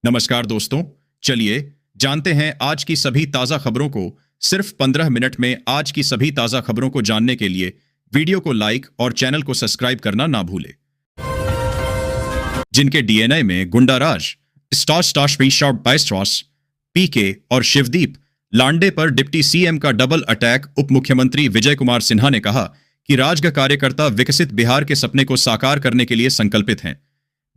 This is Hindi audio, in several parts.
नमस्कार दोस्तों, चलिए जानते हैं आज की सभी ताजा खबरों को। सिर्फ 15 मिनट में आज की सभी ताजा खबरों को जानने के लिए वीडियो को लाइक और चैनल को सब्सक्राइब करना ना भूलें। जिनके डीएनए में गुंडाराज, स्टॉस पीके और शिवदीप लांडे पर डिप्टी सीएम का डबल अटैक। उप मुख्यमंत्री विजय कुमार सिन्हा ने कहा कि राजग कार्यकर्ता विकसित बिहार के सपने को साकार करने के लिए संकल्पित हैं।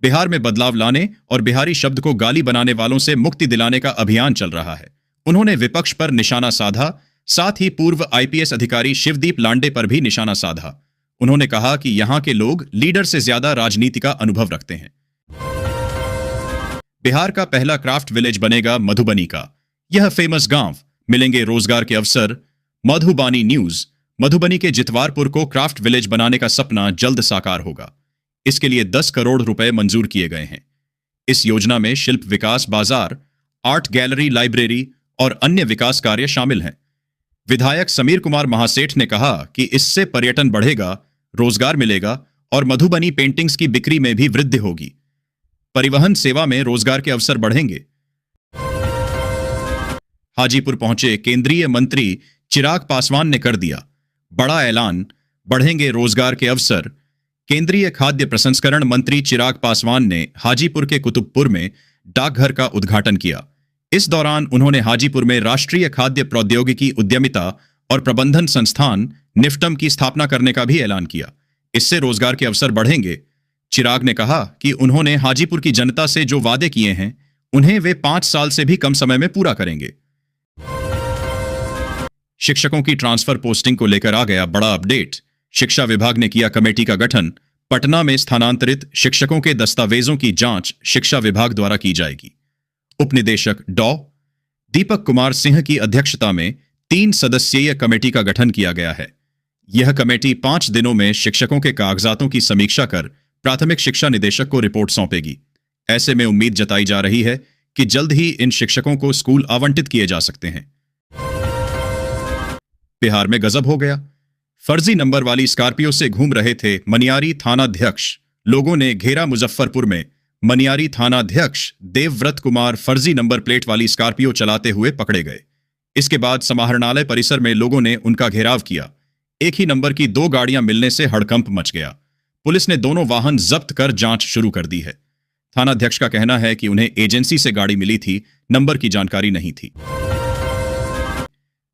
बिहार में बदलाव लाने और बिहारी शब्द को गाली बनाने वालों से मुक्ति दिलाने का अभियान चल रहा है। उन्होंने विपक्ष पर निशाना साधा, साथ ही पूर्व आईपीएस अधिकारी शिवदीप लांडे पर भी निशाना साधा। उन्होंने कहा कि यहां के लोग लीडर से ज्यादा राजनीति का अनुभव रखते हैं। बिहार का पहला क्राफ्ट विलेज बनेगा मधुबनी का। यह फेमस गांव मिलेंगे रोजगार के अवसर। मधुबानी न्यूज। मधुबनी के जितवारपुर को क्राफ्ट विलेज बनाने का सपना जल्द साकार होगा। इसके लिए 10 करोड़ रुपए मंजूर किए गए हैं। इस योजना में शिल्प विकास बाजार, आर्ट गैलरी, लाइब्रेरी और अन्य विकास कार्य शामिल हैं। विधायक समीर कुमार महासेठ ने कहा कि इससे पर्यटन बढ़ेगा, रोजगार मिलेगा और मधुबनी पेंटिंग्स की बिक्री में भी वृद्धि होगी। परिवहन सेवा में रोजगार के अवसर बढ़ेंगे। हाजीपुर पहुंचे केंद्रीय मंत्री चिराग पासवान ने कर दिया बड़ा ऐलान, बढ़ेंगे रोजगार के अवसर। केंद्रीय खाद्य प्रसंस्करण मंत्री चिराग पासवान ने हाजीपुर के कुतुबपुर में डाकघर का उद्घाटन किया। इस दौरान उन्होंने हाजीपुर में राष्ट्रीय खाद्य प्रौद्योगिकी उद्यमिता और प्रबंधन संस्थान निफ्टम की स्थापना करने का भी ऐलान किया। इससे रोजगार के अवसर बढ़ेंगे। चिराग ने कहा कि उन्होंने हाजीपुर की जनता से जो वादे किए हैं उन्हें वे 5 साल से भी कम समय में पूरा करेंगे। शिक्षकों की ट्रांसफर पोस्टिंग को लेकर आ गया बड़ा अपडेट। शिक्षा विभाग ने किया कमेटी का गठन। पटना में स्थानांतरित शिक्षकों के दस्तावेजों की जांच शिक्षा विभाग द्वारा की जाएगी। उप निदेशक डॉ. दीपक कुमार सिंह की अध्यक्षता में 3 सदस्यीय कमेटी का गठन किया गया है। यह कमेटी 5 दिनों में शिक्षकों के कागजातों की समीक्षा कर प्राथमिक शिक्षा निदेशक को रिपोर्ट सौंपेगी। ऐसे में उम्मीद जताई जा रही है कि जल्द ही इन शिक्षकों को स्कूल आवंटित किए जा सकते हैं। बिहार में गजब हो गया। फर्जी नंबर वाली स्कॉर्पियो से घूम रहे थे मनियारी थानाध्यक्ष। लोगों ने घेरा। मुजफ्फरपुर में मनियारी थानाध्यक्ष देवव्रत कुमार फर्जी नंबर प्लेट वाली स्कॉर्पियो चलाते हुए पकड़े गए। इसके बाद समाहरणालय परिसर में लोगों ने उनका घेराव किया। एक ही नंबर की 2 गाड़ियां मिलने से हड़कंप मच गया। पुलिस ने दोनों वाहन जब्त कर जांच शुरू कर दी है। थानाध्यक्ष का कहना है कि उन्हें एजेंसी से गाड़ी मिली थी, नंबर की जानकारी नहीं थी।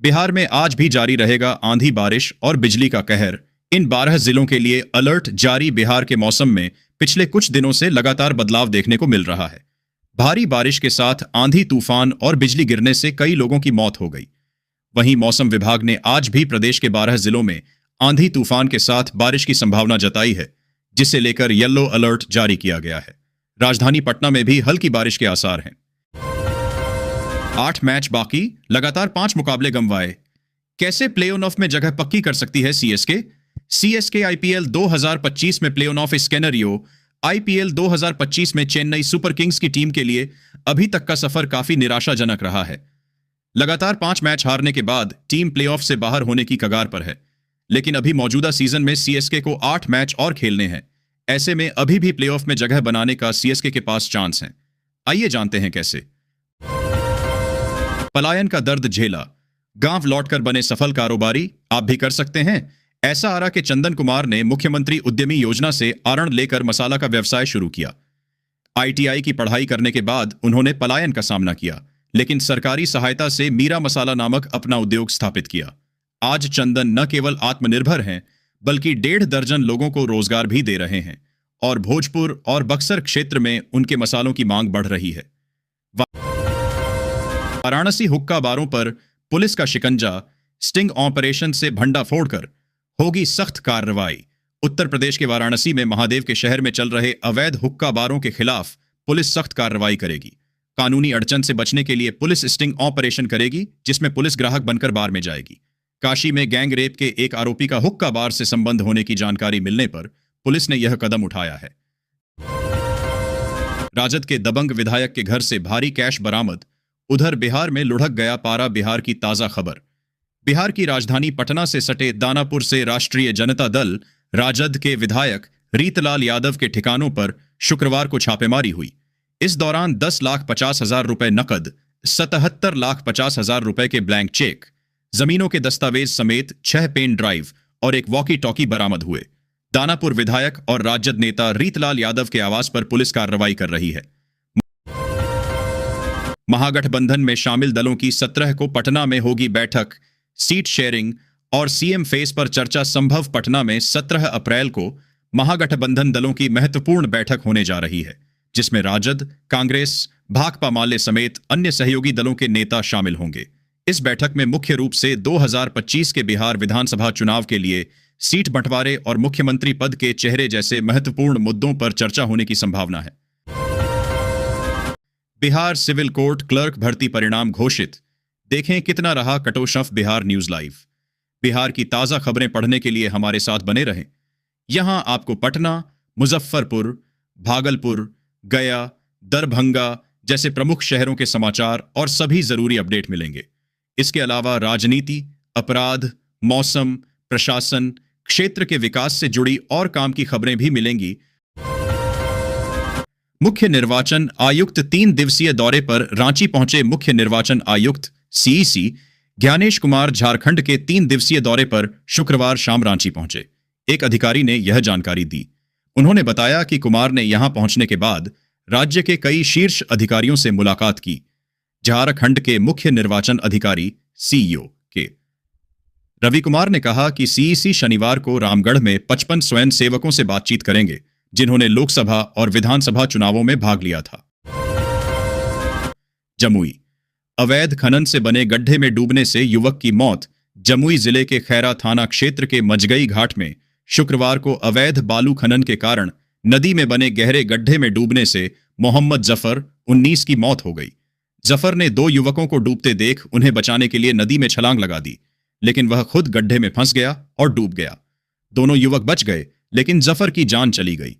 बिहार में आज भी जारी रहेगा आंधी, बारिश और बिजली का कहर। इन 12 जिलों के लिए अलर्ट जारी। बिहार के मौसम में पिछले कुछ दिनों से लगातार बदलाव देखने को मिल रहा है। भारी बारिश के साथ आंधी, तूफान और बिजली गिरने से कई लोगों की मौत हो गई। वहीं मौसम विभाग ने आज भी प्रदेश के 12 जिलों में आंधी तूफान के साथ बारिश की संभावना जताई है, जिसे लेकर येलो अलर्ट जारी किया गया है। राजधानी पटना में भी हल्की बारिश के आसार हैं। 8 मैच बाकी, लगातार 5 मुकाबले गंवाए। कैसे प्ले-ऑफ में जगह पक्की कर सकती है सीएसके? सीएसके आईपीएल 2025 में प्ले-ऑफ स्केनरियो। आईपीएल 2025 में चेन्नई सुपर किंग्स की टीम के लिए अभी तक का सफर काफी निराशाजनक रहा है। लगातार 5 मैच हारने के बाद टीम प्ले-ऑफ से बाहर होने की कगार पर है। लेकिन अभी मौजूदा सीजन में सीएसके को 8 मैच और खेलने हैं। ऐसे में अभी भी प्ले-ऑफ में जगह बनाने का सीएसके के पास चांस है। आइए जानते हैं कैसे। पलायन का दर्द झेला, गांव लौटकर बने सफल कारोबारी। आप भी कर सकते हैं। ऐसा आरा के चंदन कुमार ने मुख्यमंत्री उद्यमी योजना से आरण लेकर मसाला का व्यवसाय शुरू किया। आईटीआई की पढ़ाई करने के बाद उन्होंने पलायन का सामना किया, लेकिन सरकारी सहायता से मीरा मसाला नामक अपना उद्योग स्थापित किया। आज चंदन न केवल आत्मनिर्भर हैं, बल्कि 1.5 दर्जन लोगों को रोजगार भी दे रहे हैं और भोजपुर और बक्सर क्षेत्र में उनके मसालों की मांग बढ़ रही है। वाराणसी हुक्का बारों पर पुलिस का शिकंजा। स्टिंग ऑपरेशन से भंडाफोड़ कर होगी सख्त कार्रवाई। उत्तर प्रदेश के वाराणसी में महादेव के शहर में चल रहे अवैध हुक्का बारों के खिलाफ पुलिस सख्त कार्रवाई करेगी। कानूनी अड़चन से बचने के लिए पुलिस स्टिंग ऑपरेशन करेगी, जिसमें पुलिस ग्राहक बनकर बार में जाएगी। काशी में गैंग रेप के एक आरोपी का हुक्का बार से संबंध होने की जानकारी मिलने पर पुलिस ने यह कदम उठाया है। राजद के दबंग विधायक के घर से भारी कैश बरामद। उधर बिहार में लुढ़क गया पारा। बिहार की ताजा खबर। बिहार की राजधानी पटना से सटे दानापुर से राष्ट्रीय जनता दल राजद के विधायक रीतलाल यादव के ठिकानों पर शुक्रवार को छापेमारी हुई। इस दौरान 10,50,000 रुपए नकद, 77,50,000 रुपए के ब्लैंक चेक, जमीनों के दस्तावेज समेत 6 पेन ड्राइव और एक वॉकी टॉकी बरामद हुए। दानापुर विधायक और राजद नेता रीतलाल यादव के आवास पर पुलिस कार्रवाई कर रही है। महागठबंधन में शामिल दलों की 17 को पटना में होगी बैठक। सीट शेयरिंग और सीएम फेस पर चर्चा संभव। पटना में 17 अप्रैल को महागठबंधन दलों की महत्वपूर्ण बैठक होने जा रही है, जिसमें राजद, कांग्रेस, भाकपा माले समेत अन्य सहयोगी दलों के नेता शामिल होंगे। इस बैठक में मुख्य रूप से 2025 के बिहार विधानसभा चुनाव के लिए सीट बंटवारे और मुख्यमंत्री पद के चेहरे जैसे महत्वपूर्ण मुद्दों पर चर्चा होने की संभावना है। बिहार सिविल कोर्ट क्लर्क भर्ती परिणाम घोषित। देखें कितना रहा कटोशफ बिहार न्यूज लाइव। बिहार की ताजा खबरें पढ़ने के लिए हमारे साथ बने रहें। यहां आपको पटना, मुजफ्फरपुर, भागलपुर, गया, दरभंगा जैसे प्रमुख शहरों के समाचार और सभी जरूरी अपडेट मिलेंगे। इसके अलावा राजनीति, अपराध, मौसम, प्रशासन, क्षेत्र के विकास से जुड़ी और काम की खबरें भी मिलेंगी। मुख्य निर्वाचन आयुक्त 3 दिवसीय दौरे पर रांची पहुंचे। मुख्य निर्वाचन आयुक्त सीईसी ज्ञानेश कुमार झारखंड के 3 दिवसीय दौरे पर शुक्रवार शाम रांची पहुंचे। एक अधिकारी ने यह जानकारी दी। उन्होंने बताया कि कुमार ने यहां पहुंचने के बाद राज्य के कई शीर्ष अधिकारियों से मुलाकात की। झारखंड के मुख्य निर्वाचन अधिकारी सीईओ के रवि कुमार ने कहा कि सीईसी शनिवार को रामगढ़ में 55 स्वयं सेवकों से बातचीत करेंगे, जिन्होंने लोकसभा और विधानसभा चुनावों में भाग लिया था। जमुई अवैध खनन से बने गड्ढे में डूबने से युवक की मौत। जमुई जिले के खैरा थाना क्षेत्र के मजगई घाट में शुक्रवार को अवैध बालू खनन के कारण नदी में बने गहरे गड्ढे में डूबने से मोहम्मद जफर 19 की मौत हो गई। जफर ने 2 युवकों को डूबते देख उन्हें बचाने के लिए नदी में छलांग लगा दी, लेकिन वह खुद गड्ढे में फंस गया और डूब गया। दोनों युवक बच गए, लेकिन जफर की जान चली गई।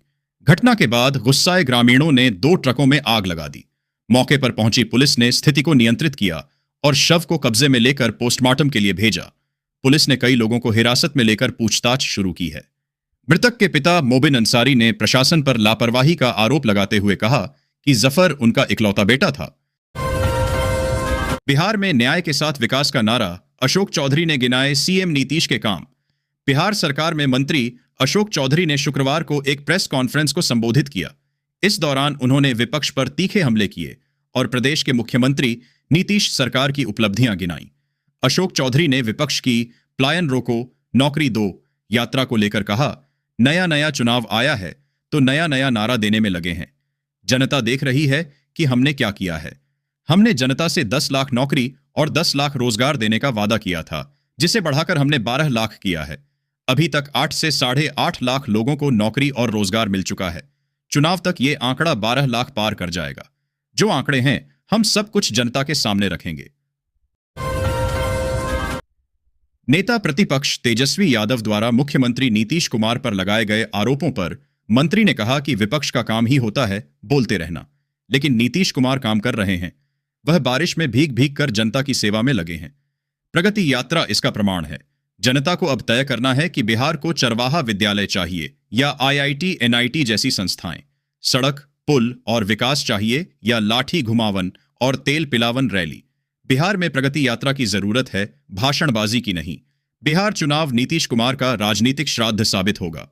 घटना के बाद गुस्साए ग्रामीणों ने 2 ट्रकों में आग लगा दी। मौके पर पहुंची पुलिस ने स्थिति को नियंत्रित किया और शव को कब्जे में लेकर पोस्टमार्टम के लिए भेजा। पुलिस ने कई लोगों को हिरासत में लेकर पूछताछ शुरू की है। मृतक के पिता मोबिन अंसारी ने प्रशासन पर लापरवाही का आरोप लगाते हुए कहा कि जफर उनका इकलौता बेटा था। बिहार में न्याय के साथ विकास का नारा। अशोक चौधरी ने गिनाए सीएम नीतीश के काम। बिहार सरकार में मंत्री अशोक चौधरी ने शुक्रवार को एक प्रेस कॉन्फ्रेंस को संबोधित किया। इस दौरान उन्होंने विपक्ष पर तीखे हमले किए और प्रदेश के मुख्यमंत्री नीतीश सरकार की उपलब्धियां गिनाई। अशोक चौधरी ने विपक्ष की पलायन रोको, नौकरी दो यात्रा को लेकर कहा, नया नया चुनाव आया है तो नया नया नारा देने में लगे हैं। जनता देख रही है कि हमने क्या किया है। हमने जनता से 10 लाख नौकरी और 10 लाख रोजगार देने का वादा किया था, जिसे बढ़ाकर हमने 12 लाख किया है। अभी तक 8 से 8.5 लाख लोगों को नौकरी और रोजगार मिल चुका है। चुनाव तक ये आंकड़ा 12 लाख पार कर जाएगा। जो आंकड़े हैं, हम सब कुछ जनता के सामने रखेंगे। नेता प्रतिपक्ष तेजस्वी यादव द्वारा मुख्यमंत्री नीतीश कुमार पर लगाए गए आरोपों पर मंत्री ने कहा कि विपक्ष का काम ही होता है बोलते रहना, लेकिन नीतीश कुमार काम कर रहे हैं। वह बारिश में भीग भीग कर जनता की सेवा में लगे हैं। प्रगति यात्रा इसका प्रमाण है। जनता को अब तय करना है कि बिहार को चरवाहा विद्यालय चाहिए या आईआईटी, एनआईटी जैसी संस्थाएं, सड़क, पुल और विकास चाहिए या लाठी घुमावन और तेल पिलावन रैली। बिहार में प्रगति यात्रा की जरूरत है, भाषणबाजी की नहीं। बिहार चुनाव नीतीश कुमार का राजनीतिक श्राद्ध साबित होगा।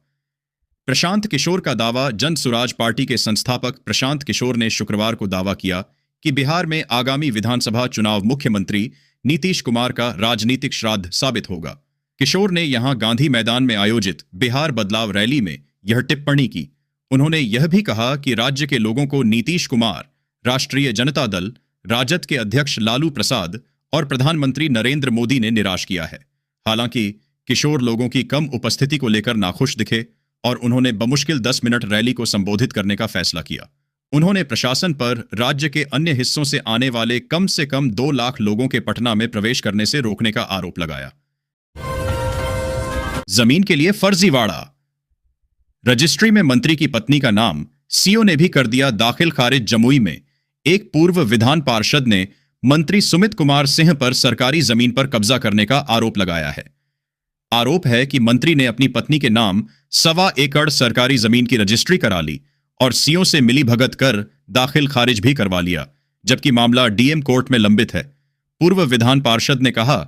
प्रशांत किशोर का दावा। जन सुराज पार्टी के संस्थापक प्रशांत किशोर ने शुक्रवार को दावा किया कि बिहार में आगामी विधानसभा चुनाव मुख्यमंत्री नीतीश कुमार का राजनीतिक श्राद्ध साबित होगा। किशोर ने यहां गांधी मैदान में आयोजित बिहार बदलाव रैली में यह टिप्पणी की। उन्होंने यह भी कहा कि राज्य के लोगों को नीतीश कुमार, राष्ट्रीय जनता दल, राजद के अध्यक्ष लालू प्रसाद और प्रधानमंत्री नरेंद्र मोदी ने निराश किया है। हालांकि किशोर लोगों की कम उपस्थिति को लेकर नाखुश दिखे और उन्होंने बमुश्किल 10 मिनट रैली को संबोधित करने का फैसला किया। उन्होंने प्रशासन पर राज्य के अन्य हिस्सों से आने वाले कम से कम 2 लाख लोगों के पटना में प्रवेश करने से रोकने का आरोप लगाया। जमीन के लिए फर्जीवाड़ा। रजिस्ट्री में मंत्री की पत्नी का नाम, सीओ ने भी कर दिया दाखिल खारिज। जमुई में एक पूर्व विधान पार्षद ने मंत्री सुमित कुमार सिंह पर सरकारी जमीन पर कब्जा करने का आरोप लगाया है। आरोप है कि मंत्री ने अपनी पत्नी के नाम 1.25 एकड़ सरकारी जमीन की रजिस्ट्री करा ली और सीओ से मिलीभगत कर दाखिल खारिज भी करवा लिया, जबकि मामला डीएम कोर्ट में लंबित है। पूर्व विधान पार्षद ने कहा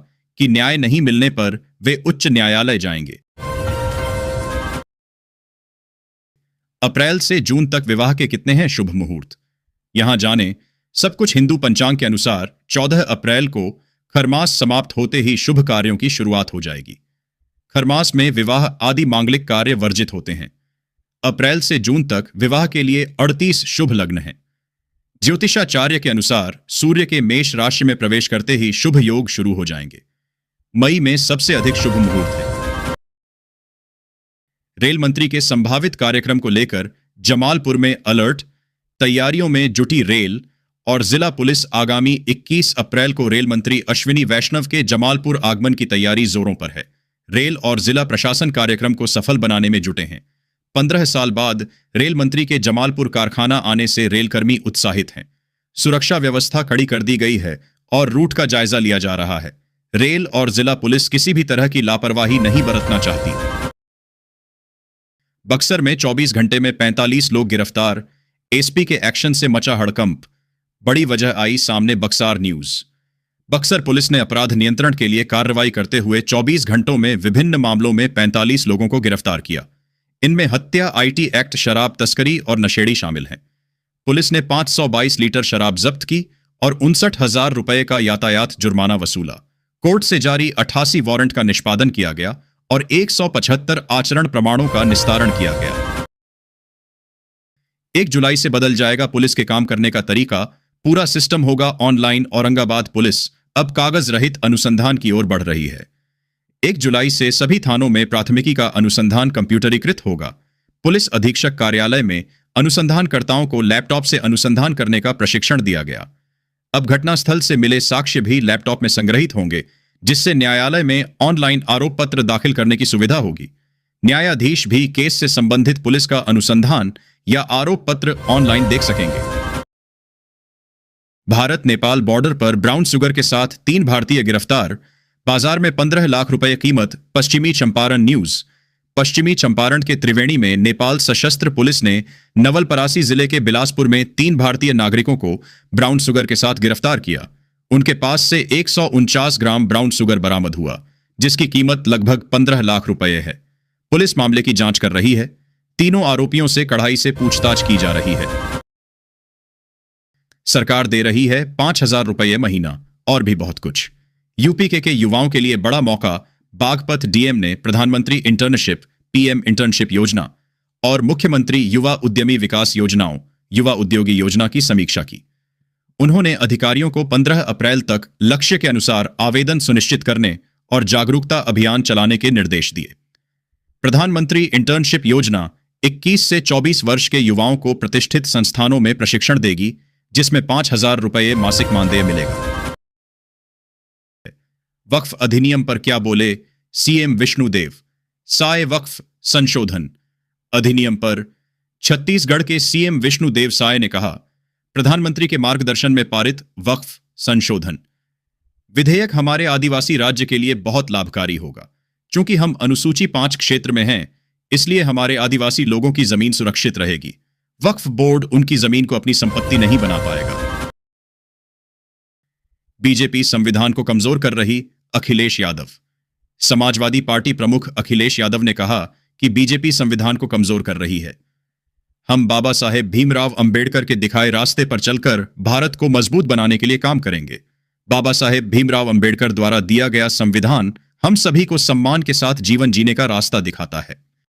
कि न्याय नहीं मिलने पर वे उच्च न्यायालय जाएंगे। अप्रैल से जून तक विवाह के कितने हैं शुभ मुहूर्त? यहां जानें। सब कुछ हिंदू पंचांग के अनुसार 14 अप्रैल को खरमास समाप्त होते ही शुभ कार्यों की शुरुआत हो जाएगी। खरमास में विवाह आदि मांगलिक कार्य वर्जित होते हैं। अप्रैल से जून तक विवाह के लिए 38 शुभ लग्न हैं। ज्योतिषाचार्य के अनुसार सूर्य के मेष राशि में प्रवेश करते ही शुभ योग शुरू हो जाएंगे। मई में सबसे अधिक शुभ मुहूर्त है। रेल मंत्री के संभावित कार्यक्रम को लेकर जमालपुर में अलर्ट, तैयारियों में जुटी रेल और जिला पुलिस। आगामी 21 अप्रैल को रेल मंत्री अश्विनी वैष्णव के जमालपुर आगमन की तैयारी जोरों पर है। रेल और जिला प्रशासन कार्यक्रम को सफल बनाने में जुटे हैं। 15 साल बाद रेल मंत्री के जमालपुर कारखाना आने से रेलकर्मी उत्साहित हैं। सुरक्षा व्यवस्था कड़ी कर दी गई है और रूट का जायजा लिया जा रहा है। रेल और जिला पुलिस किसी भी तरह की लापरवाही नहीं बरतना चाहती। बक्सर में 24 घंटे में 45 लोग गिरफ्तार। एसपी के एक्शन से मचा हड़कंप। बड़ी वजह आई सामने। बक्सर न्यूज। बक्सर पुलिस ने अपराध नियंत्रण के लिए कार्रवाई करते हुए 24 घंटों में विभिन्न मामलों में 45 लोगों को गिरफ्तार किया। इनमें हत्या, आईटी एक्ट, शराब तस्करी और नशेड़ी शामिल हैं। पुलिस ने 522 लीटर शराब जब्त की और 59,000 रुपए का यातायात जुर्माना वसूला। कोर्ट से जारी 88 वारंट का निष्पादन किया गया और 175 आचरण प्रमाणों का निस्तारण किया गया। 1 जुलाई से बदल जाएगा पुलिस के काम करने का तरीका। पूरा सिस्टम होगा ऑनलाइन। औरंगाबाद पुलिस अब कागज रहित अनुसंधान की ओर बढ़ रही है। 1 जुलाई से सभी थानों में प्राथमिकी का अनुसंधान कंप्यूटरीकृत होगा। पुलिस अधीक्षक कार्यालय में अनुसंधानकर्ताओं को लैपटॉप से अनुसंधान करने का प्रशिक्षण दिया गया। अब घटनास्थल से मिले साक्ष्य भी लैपटॉप में संग्रहित होंगे, जिससे न्यायालय में ऑनलाइन आरोप पत्र दाखिल करने की सुविधा होगी। न्यायाधीश भी केस से संबंधित पुलिस का अनुसंधान या आरोप पत्र ऑनलाइन देख सकेंगे। भारत नेपाल बॉर्डर पर ब्राउन शुगर के साथ 3 भारतीय गिरफ्तार। बाजार में 15 लाख रुपए कीमत। पश्चिमी चंपारण न्यूज। पश्चिमी चंपारण के त्रिवेणी में नेपाल सशस्त्र पुलिस ने नवलपरासी जिले के बिलासपुर में 3 भारतीय नागरिकों को ब्राउन शुगर के साथ गिरफ्तार किया। उनके पास से 149 ग्राम ब्राउन शुगर बरामद हुआ, जिसकी कीमत लगभग 15 लाख रुपए है। पुलिस मामले की जांच कर रही है। तीनों आरोपियों से कड़ाई से पूछताछ की जा रही है। सरकार दे रही है 5,000 रुपये महीना और भी बहुत कुछ। यूपी के युवाओं के लिए बड़ा मौका। बागपत डीएम ने प्रधानमंत्री इंटर्नशिप, पीएम इंटर्नशिप योजना और मुख्यमंत्री युवा उद्यमी विकास योजनाओं, युवा उद्योगी योजना की समीक्षा की। उन्होंने अधिकारियों को 15 अप्रैल तक लक्ष्य के अनुसार आवेदन सुनिश्चित करने और जागरूकता अभियान चलाने के निर्देश दिए। प्रधानमंत्री इंटर्नशिप योजना 21 से 24 वर्ष के युवाओं को प्रतिष्ठित संस्थानों में प्रशिक्षण देगी, जिसमें 5,000 रुपये मासिक मानदेय मिलेगा। वक्फ अधिनियम पर क्या बोले सीएम विष्णुदेव? साय वक्फ संशोधन अधिनियम पर छत्तीसगढ़ के सीएम विष्णुदेव साय ने कहा, प्रधानमंत्री के मार्गदर्शन में पारित वक्फ संशोधन विधेयक हमारे आदिवासी राज्य के लिए बहुत लाभकारी होगा। चूंकि हम अनुसूची 5 क्षेत्र में हैं, इसलिए हमारे आदिवासी लोगों की जमीन सुरक्षित रहेगी। वक्फ बोर्ड उनकी जमीन को अपनी संपत्ति नहीं बना पाएगा। बीजेपी संविधान को कमजोर कर रही, अखिलेश यादव। समाजवादी पार्टी प्रमुख अखिलेश यादव ने कहा कि बीजेपी संविधान को कमजोर कर रही है। हम बाबा साहेब भीमराव अंबेडकर के दिखाए रास्ते पर चलकर भारत को मजबूत बनाने के लिए काम करेंगे। बाबा साहेब भीमराव अंबेडकर द्वारा दिया गया संविधान हम सभी को सम्मान के साथ जीवन जीने का रास्ता दिखाता है।